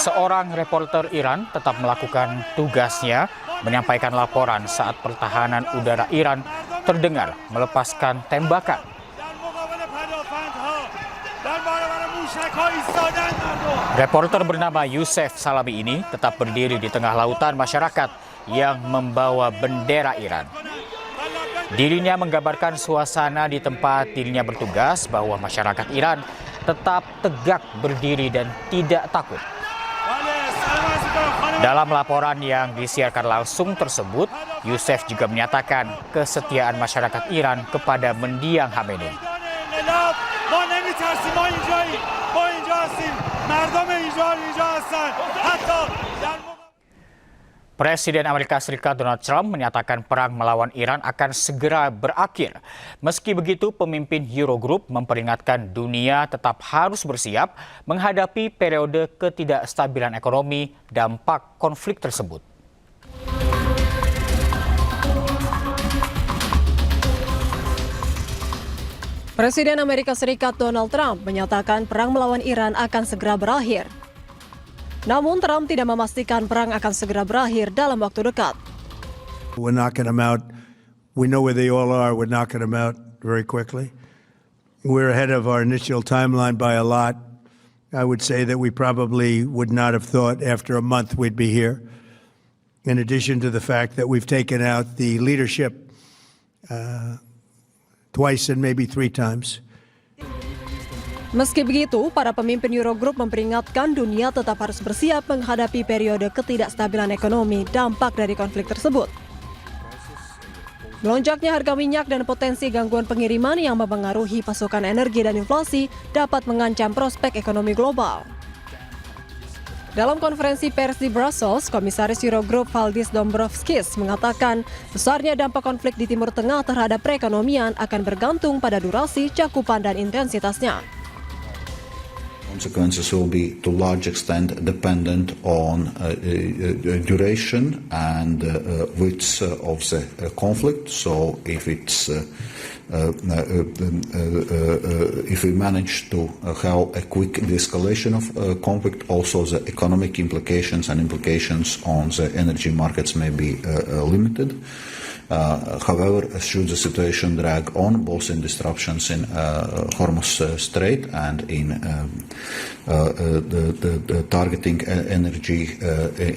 Seorang reporter Iran tetap melakukan tugasnya menyampaikan laporan saat pertahanan udara Iran terdengar melepaskan tembakan. Reporter bernama Youssef Salami ini tetap berdiri di tengah lautan masyarakat yang membawa bendera Iran. Dirinya menggambarkan suasana di tempat dirinya bertugas bahwa masyarakat Iran tetap tegak berdiri dan tidak takut. Dalam laporan yang disiarkan langsung tersebut, Youssef juga menyatakan kesetiaan masyarakat Iran kepada mendiang Khamenei. Presiden Amerika Serikat Donald Trump menyatakan perang melawan Iran akan segera berakhir. Meski begitu, pemimpin Eurogroup memperingatkan dunia tetap harus bersiap menghadapi periode ketidakstabilan ekonomi dampak konflik tersebut. Presiden Amerika Serikat Donald Trump menyatakan perang melawan Iran akan segera berakhir. Namun Trump tidak memastikan perang akan segera berakhir dalam waktu dekat. We're knocking them out. We know where they all are. We're knocking them out very quickly. We're ahead of our initial timeline by a lot. I would say that we probably would not have thought after a month we'd be here. In addition to the fact that we've taken out the leadership twice and maybe 3 times. Meski begitu, para pemimpin Eurogroup memperingatkan dunia tetap harus bersiap menghadapi periode ketidakstabilan ekonomi dampak dari konflik tersebut. Melonjaknya harga minyak dan potensi gangguan pengiriman yang mempengaruhi pasokan energi dan inflasi dapat mengancam prospek ekonomi global. Dalam konferensi pers di Brussels, Komisaris Eurogroup Valdis Dombrovskis mengatakan besarnya dampak konflik di Timur Tengah terhadap perekonomian akan bergantung pada durasi, cakupan, dan intensitasnya. Consequences will be to large extent dependent on duration and width of the conflict. So if it's if we manage to have a quick de-escalation of conflict, also the economic implications and implications on the energy markets may be limited. However, should the situation drag on, both in disruptions in Hormuz Strait and in the targeting energy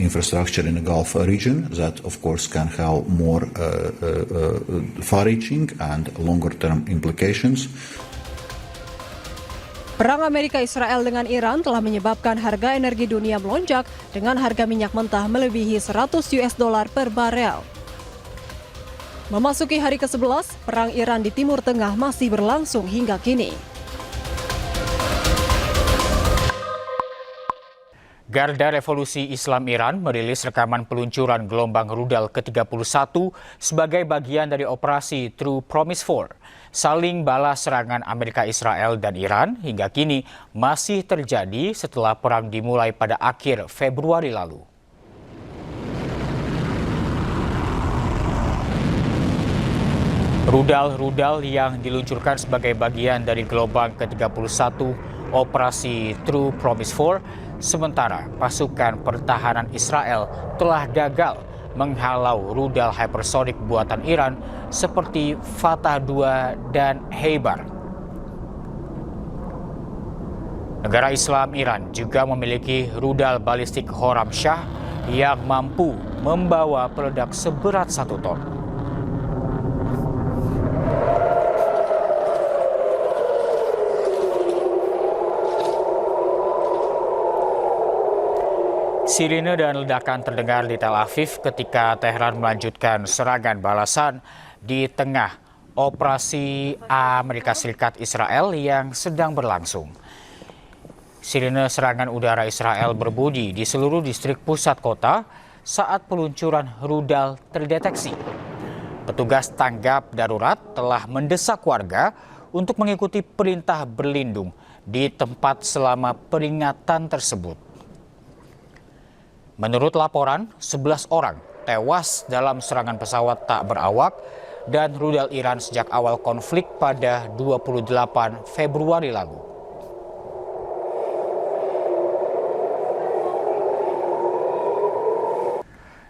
infrastructure in the Gulf region, that of course can have more far-reaching and longer-term implications. Perang Amerika Israel dengan Iran telah menyebabkan harga energi dunia melonjak dengan harga minyak mentah melebihi $100 per barel. Memasuki hari ke-11, perang Iran di Timur Tengah masih berlangsung hingga kini. Garda Revolusi Islam Iran merilis rekaman peluncuran gelombang rudal ke-31 sebagai bagian dari operasi True Promise 4. Saling balas serangan Amerika, Israel, dan Iran hingga kini masih terjadi setelah perang dimulai pada akhir Februari lalu. Rudal-rudal yang diluncurkan sebagai bagian dari gelombang ke-31 operasi True Promise 4, sementara pasukan pertahanan Israel telah gagal menghalau rudal hypersonik buatan Iran seperti Fatah 2 dan Heibar. Negara Islam Iran juga memiliki rudal balistik Horam Shah yang mampu membawa peledak seberat 1 ton. Sirine dan ledakan terdengar di Tel Aviv ketika Teheran melanjutkan serangan balasan di tengah operasi Amerika Serikat Israel yang sedang berlangsung. Sirine serangan udara Israel berbunyi di seluruh distrik pusat kota saat peluncuran rudal terdeteksi. Petugas tanggap darurat telah mendesak warga untuk mengikuti perintah berlindung di tempat selama peringatan tersebut. Menurut laporan, 11 orang tewas dalam serangan pesawat tak berawak dan rudal Iran sejak awal konflik pada 28 Februari lalu.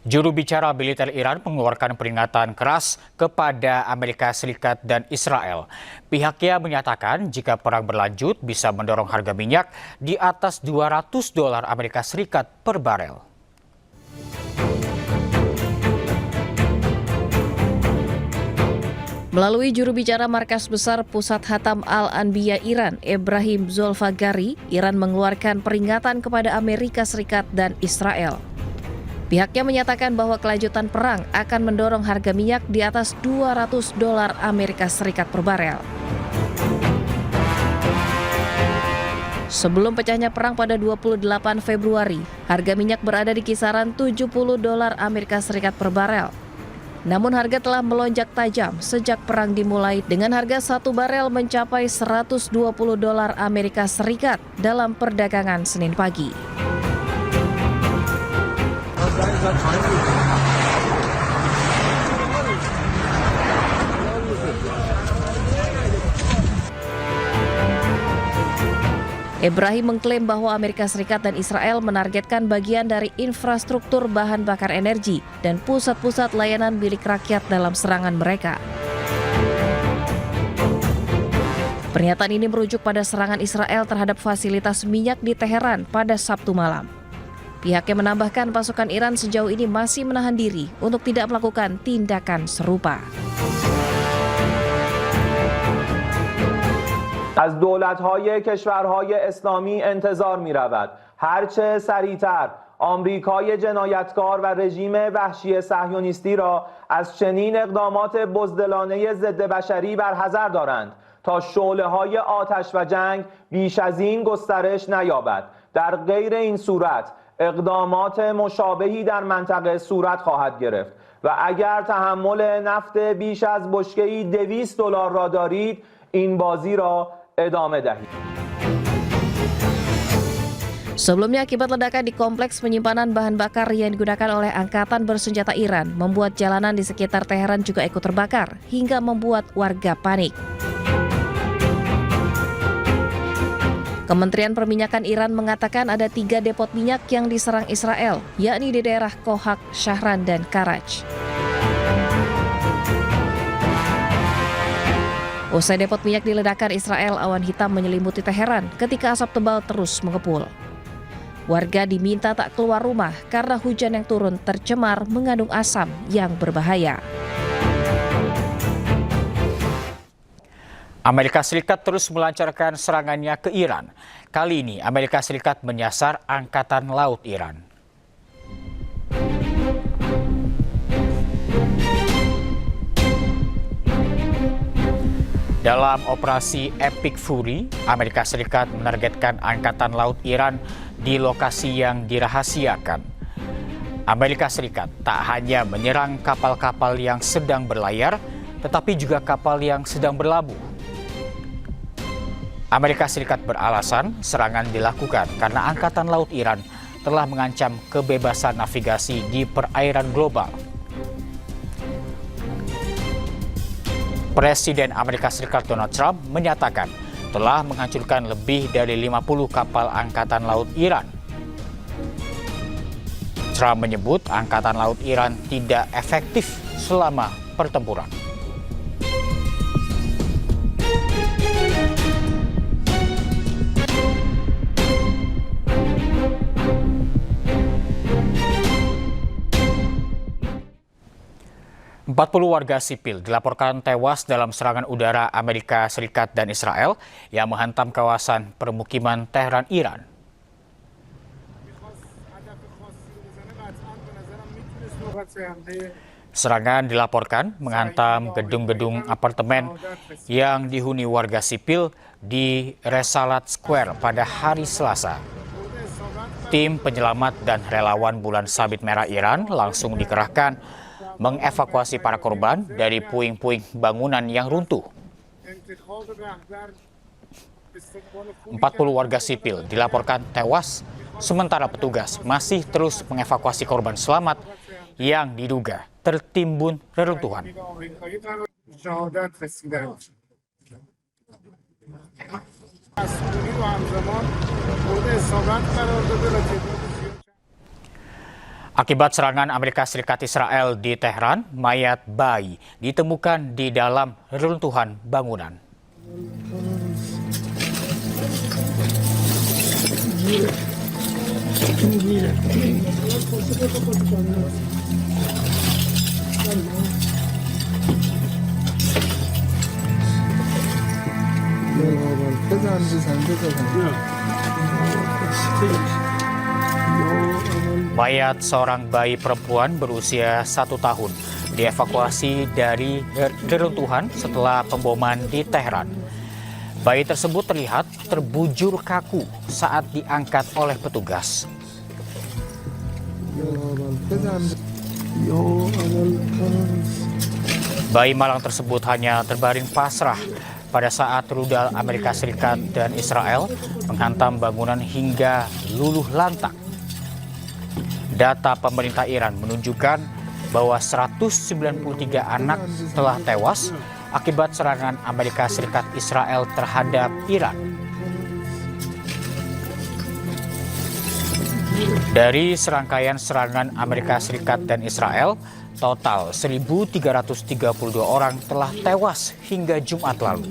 Juru bicara militer Iran mengeluarkan peringatan keras kepada Amerika Serikat dan Israel. Pihaknya menyatakan jika perang berlanjut bisa mendorong harga minyak di atas $200 Amerika Serikat per barel. Melalui juru bicara Markas Besar Pusat Hatam Al-Anbiya Iran, Ebrahim Zolfagari, Iran mengeluarkan peringatan kepada Amerika Serikat dan Israel. Pihaknya menyatakan bahwa kelanjutan perang akan mendorong harga minyak di atas $200 Amerika Serikat per barel. Sebelum pecahnya perang pada 28 Februari, harga minyak berada di kisaran $70 Amerika Serikat per barel. Namun harga telah melonjak tajam sejak perang dimulai dengan harga satu barel mencapai $120 Amerika Serikat dalam perdagangan Senin pagi. Ebrahim mengklaim bahwa Amerika Serikat dan Israel menargetkan bagian dari infrastruktur bahan bakar energi dan pusat-pusat layanan milik rakyat dalam serangan mereka. Pernyataan ini merujuk pada serangan Israel terhadap fasilitas minyak di Teheran pada Sabtu malam. Pihaknya menambahkan pasukan Iran sejauh ini masih menahan diri untuk tidak melakukan tindakan serupa. از دولت‌های کشورهای اسلامی انتظار می‌رود هرچه سریعتر آمریکای جنایتکار و رژیم وحشی صهیونیستی را از چنین اقدامات بزدلانه ضد بشری برحذر دارند تا شعله‌های آتش و جنگ بیش از این گسترش نیابد. در غیر این صورت اقدامات مشابهی در منطقه صورت خواهد گرفت و اگر تحمل نفت بیش از بشکه‌ای $200 را دارید این بازی را ادامه دهید. Sebelumnya, akibat ledakan di kompleks penyimpanan bahan bakar yang digunakan oleh Angkatan Bersenjata Iran, membuat jalanan di sekitar Teheran juga ikut terbakar, hingga membuat warga panik. Kementerian Perminyakan Iran mengatakan ada 3 depot minyak yang diserang Israel, yakni di daerah Kohak, Shahran, dan Karaj. Usai depot minyak diledakkan Israel, awan hitam menyelimuti Teheran ketika asap tebal terus mengepul. Warga diminta tak keluar rumah karena hujan yang turun tercemar mengandung asam yang berbahaya. Amerika Serikat terus melancarkan serangannya ke Iran. Kali ini Amerika Serikat menyasar Angkatan Laut Iran. Dalam operasi Epic Fury, Amerika Serikat menargetkan Angkatan Laut Iran di lokasi yang dirahasiakan. Amerika Serikat tak hanya menyerang kapal-kapal yang sedang berlayar, tetapi juga kapal yang sedang berlabuh. Amerika Serikat beralasan serangan dilakukan karena Angkatan Laut Iran telah mengancam kebebasan navigasi di perairan global. Presiden Amerika Serikat Donald Trump menyatakan telah menghancurkan lebih dari 50 kapal Angkatan Laut Iran. Trump menyebut Angkatan Laut Iran tidak efektif selama pertempuran. Empat 40 warga sipil dilaporkan tewas dalam serangan udara Amerika Serikat dan Israel yang menghantam kawasan permukiman Teheran, Iran. Serangan dilaporkan menghantam gedung-gedung apartemen yang dihuni warga sipil di Resalat Square pada hari Selasa. Tim penyelamat dan relawan Bulan Sabit Merah Iran langsung dikerahkan mengevakuasi para korban dari puing-puing bangunan yang runtuh. 40 warga sipil dilaporkan tewas, sementara petugas masih terus mengevakuasi korban selamat yang diduga tertimbun reruntuhan. Akibat serangan Amerika Serikat Israel di Tehran, mayat bayi ditemukan di dalam reruntuhan bangunan. Mayat seorang bayi perempuan berusia 1 tahun dievakuasi dari reruntuhan setelah pemboman di Tehran. Bayi tersebut terlihat terbujur kaku saat diangkat oleh petugas. Bayi malang tersebut hanya terbaring pasrah pada saat rudal Amerika Serikat dan Israel menghantam bangunan hingga luluh lantak. Data pemerintah Iran menunjukkan bahwa 193 anak telah tewas akibat serangan Amerika Serikat Israel terhadap Iran. Dari serangkaian serangan Amerika Serikat dan Israel, total 1.332 orang telah tewas hingga Jumat lalu.